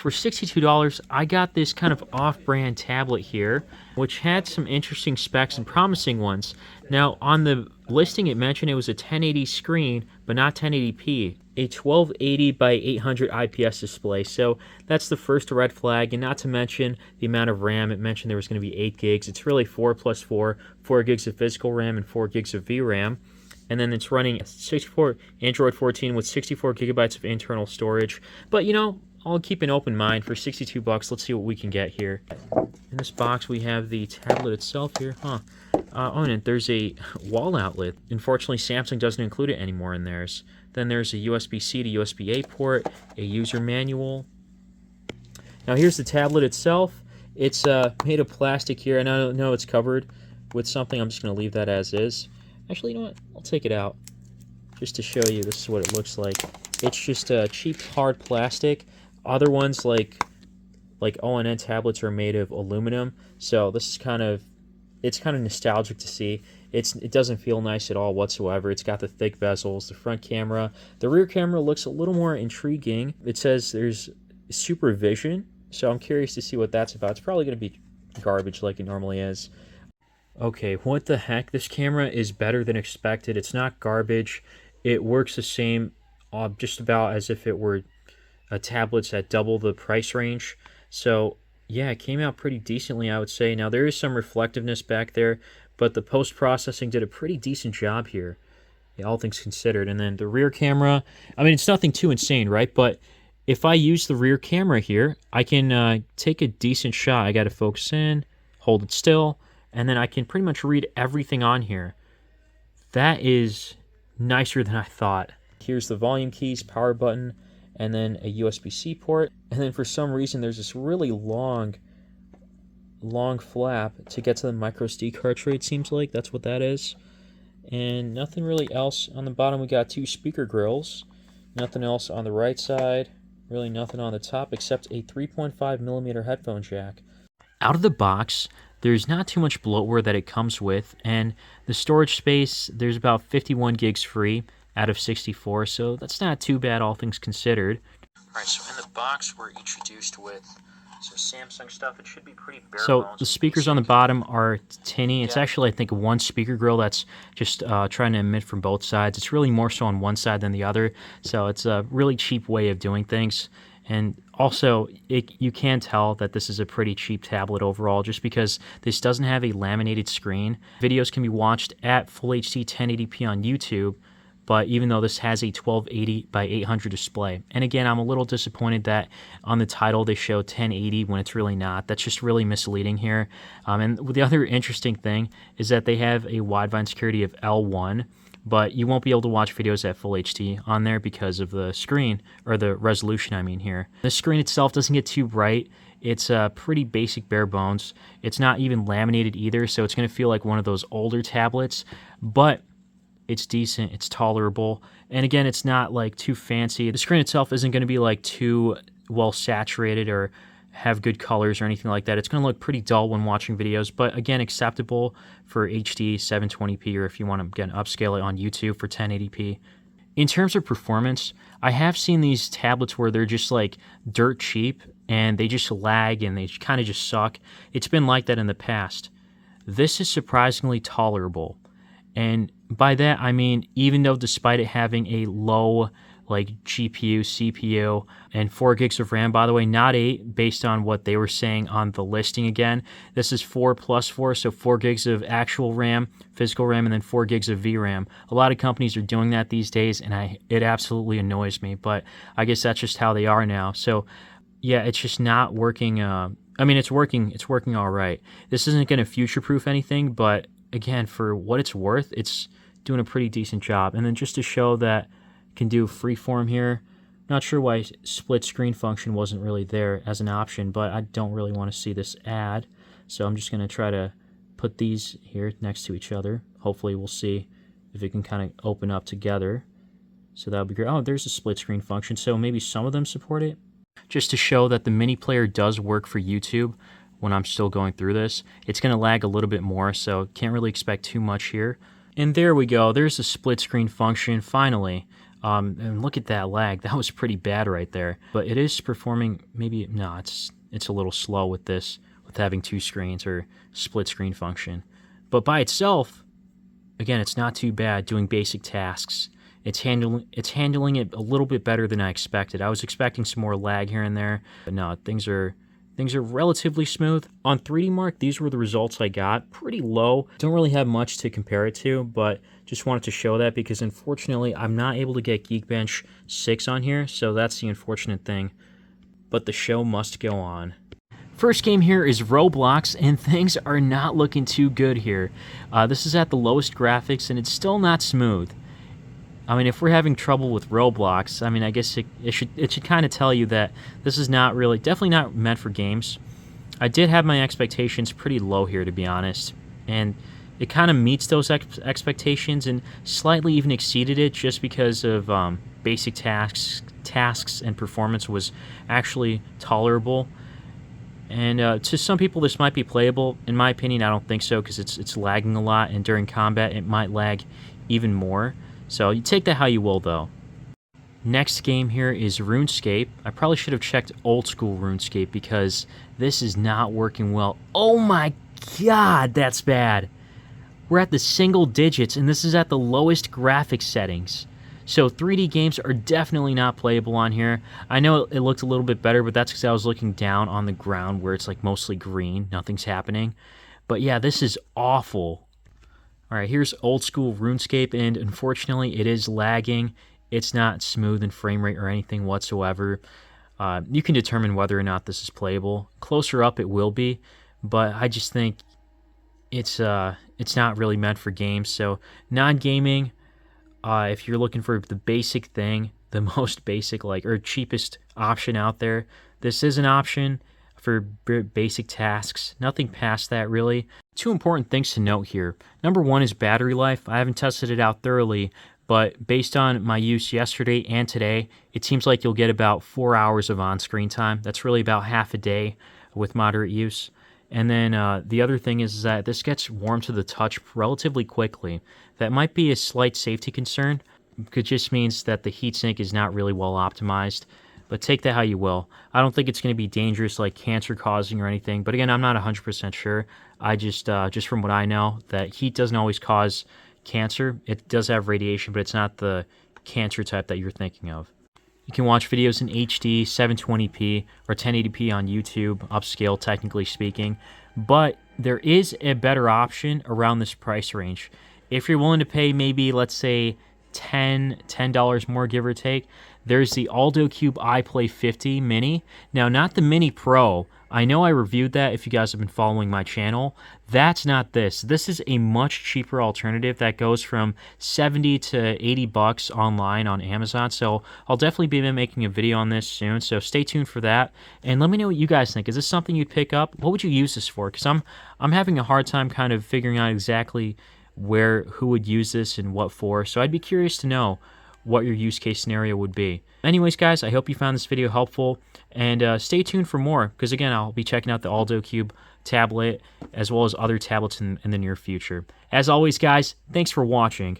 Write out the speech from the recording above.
for $62, I got this kind of off-brand tablet here, which had some interesting specs and promising ones. Now, on the listing, it mentioned it was a 1080 screen, but not 1080p. A 1280 by 800 IPS display. So that's the first red flag, and not to mention the amount of RAM. It mentioned there was going to be 8 gigs. It's really 4 plus 4, 4 gigs of physical RAM and 4 gigs of VRAM. And then it's running 64 Android 14 with 64 gigabytes of internal storage. But you know, I'll keep an open mind. For 62 bucks, let's see what we can get here. In this box, we have the tablet itself here. Oh, and there's a wall outlet. Unfortunately, Samsung doesn't include it anymore in theirs. Then there's a USB-C to USB-A port, a user manual. Now here's the tablet itself. It's made of plastic here, and I know it's covered with something. I'm just going to leave that as is. Actually, you know what? I'll take it out just to show you. This is what it looks like. It's just cheap, hard plastic. Other ones like ONN tablets are made of aluminum, so this is kind of nostalgic to see. It doesn't feel nice at all whatsoever. It's got the thick bezels, the front camera. The rear camera looks a little more intriguing. It says there's supervision, so I'm curious to see what that's about. It's probably going to be garbage like it normally is. Okay, what the heck? This camera is better than expected. It's not garbage. It works the same, just about as if it were tablets at double the price range. So yeah, it came out pretty decently, I would say. Now, there is some reflectiveness back there, but the post-processing did a pretty decent job here, all things considered. And then the rear camera, I mean, it's nothing too insane, right? But if I use the rear camera here, I can take a decent shot. I got to focus in, hold it still, and then I can pretty much read everything on here. That is nicer than I thought. Here's the volume keys, power button, and then a USB-C port. And then for some reason, there's this really long flap to get to the microSD card tray, it seems like. That's what that is. And nothing really else. On the bottom, we got 2 speaker grills. Nothing else on the right side. Really nothing on the top except a 3.5 millimeter headphone jack. Out of the box, there's not too much bloatware that it comes with, and the storage space, there's about 51 gigs free out of 64, so that's not too bad, all things considered. Alright, so in the box, we're introduced with some Samsung stuff. It should be pretty bare bones. So the speakers on the bottom are tinny. It's actually, I think, one speaker grill that's just trying to emit from both sides. It's really more so on one side than the other, so it's a really cheap way of doing things. And also, you can tell that this is a pretty cheap tablet overall, just because this doesn't have a laminated screen. Videos can be watched at Full HD 1080p on YouTube, but even though this has a 1280 by 800 display. And again, I'm a little disappointed that on the title they show 1080 when it's really not. That's just really misleading here. And the other interesting thing is that they have a wideband security of L1, but you won't be able to watch videos at Full HD on there because of the screen, or the resolution, I mean here. The screen itself doesn't get too bright. It's pretty basic, bare bones. It's not even laminated either, so it's going to feel like one of those older tablets, but it's decent, it's tolerable, and again, it's not like too fancy. The screen itself isn't going to be like too well saturated or have good colors or anything like that. It's going to look pretty dull when watching videos, but again, acceptable for HD 720p, or if you want to, again, upscale it on YouTube for 1080p. In terms of performance, I have seen these tablets where they're just like dirt cheap and they just lag and they kind of just suck. It's been like that in the past. This is surprisingly tolerable. And by that, I mean, even though despite it having a low like GPU, CPU, and 4 gigs of RAM, by the way, not 8, based on what they were saying on the listing again. This is 4 plus 4, so 4 gigs of actual RAM, physical RAM, and then 4 gigs of VRAM. A lot of companies are doing that these days, and it absolutely annoys me, but I guess that's just how they are now. So, yeah, it's just not working. I mean, it's working all right. This isn't going to future-proof anything, but again, for what it's worth, it's doing a pretty decent job. And then just to show that can do freeform here. Not sure why split screen function wasn't really there as an option, but I don't really want to see this ad. So I'm just going to try to put these here next to each other. Hopefully we'll see if it can kind of open up together. So that would be great. Oh, there's a split screen function. So maybe some of them support it. Just to show that the mini player does work for YouTube when I'm still going through this. It's going to lag a little bit more, so can't really expect too much here. And there we go. There's a split screen function, finally. And look at that lag. That was pretty bad right there. But it is performing, maybe, no, it's a little slow with this, with having 2 screens or split screen function. But by itself, again, it's not too bad doing basic tasks. It's handling it a little bit better than I expected. I was expecting some more lag here and there, but no, things are relatively smooth. On 3D Mark, these were the results I got. Pretty low. Don't really have much to compare it to, but just wanted to show that because unfortunately I'm not able to get Geekbench 6 on here, so that's the unfortunate thing. But the show must go on. First game here is Roblox, and things are not looking too good here. This is at the lowest graphics, and it's still not smooth. I mean, if we're having trouble with Roblox, I mean, I guess it should kind of tell you that this is not really, definitely not meant for games. I did have my expectations pretty low here, to be honest, and it kind of meets those expectations and slightly even exceeded it just because of basic tasks and performance was actually tolerable. And to some people, this might be playable. In my opinion, I don't think so because it's lagging a lot, and during combat, it might lag even more. So you take that how you will, though. Next game here is RuneScape. I probably should have checked old school RuneScape because this is not working well. Oh my god, that's bad. We're at the single digits, and this is at the lowest graphics settings. So 3D games are definitely not playable on here. I know it looked a little bit better, but that's because I was looking down on the ground where it's like mostly green. Nothing's happening. But yeah, this is awful. Alright, here's old school RuneScape, and unfortunately it is lagging. It's not smooth in frame rate or anything whatsoever. You can determine whether or not this is playable. Closer up it will be, but I just think it's not really meant for games. So non-gaming, if you're looking for the basic thing, the most basic or cheapest option out there, this is an option for basic tasks. Nothing past that really. 2 important things to note here. Number 1 is battery life. I haven't tested it out thoroughly, but based on my use yesterday and today, it seems like you'll get about 4 hours of on-screen time. That's really about half a day with moderate use. And then the other thing is that this gets warm to the touch relatively quickly. That might be a slight safety concern. It just means that the heatsink is not really well optimized. But take that how you will. I don't think it's going to be dangerous, like cancer-causing or anything. But again, I'm not 100% sure. I just from what I know, that heat doesn't always cause cancer. It does have radiation, but it's not the cancer type that you're thinking of. You can watch videos in HD, 720p, or 1080p on YouTube, upscale technically speaking. But there is a better option around this price range. If you're willing to pay maybe, let's say, $10 more, give or take, there's the Aldo Cube iPlay 50 Mini. Now, not the Mini Pro. I know I reviewed that if you guys have been following my channel. That's not this. This is a much cheaper alternative that goes from 70 to 80 bucks online on Amazon. So I'll definitely be making a video on this soon. So stay tuned for that. And let me know what you guys think. Is this something you'd pick up? What would you use this for? Because I'm having a hard time kind of figuring out exactly who would use this and what for. So I'd be curious to know what your use case scenario would be. Anyways, guys, I hope you found this video helpful, and stay tuned for more, because again, I'll be checking out the Aldo Cube tablet, as well as other tablets in the near future. As always, guys, thanks for watching.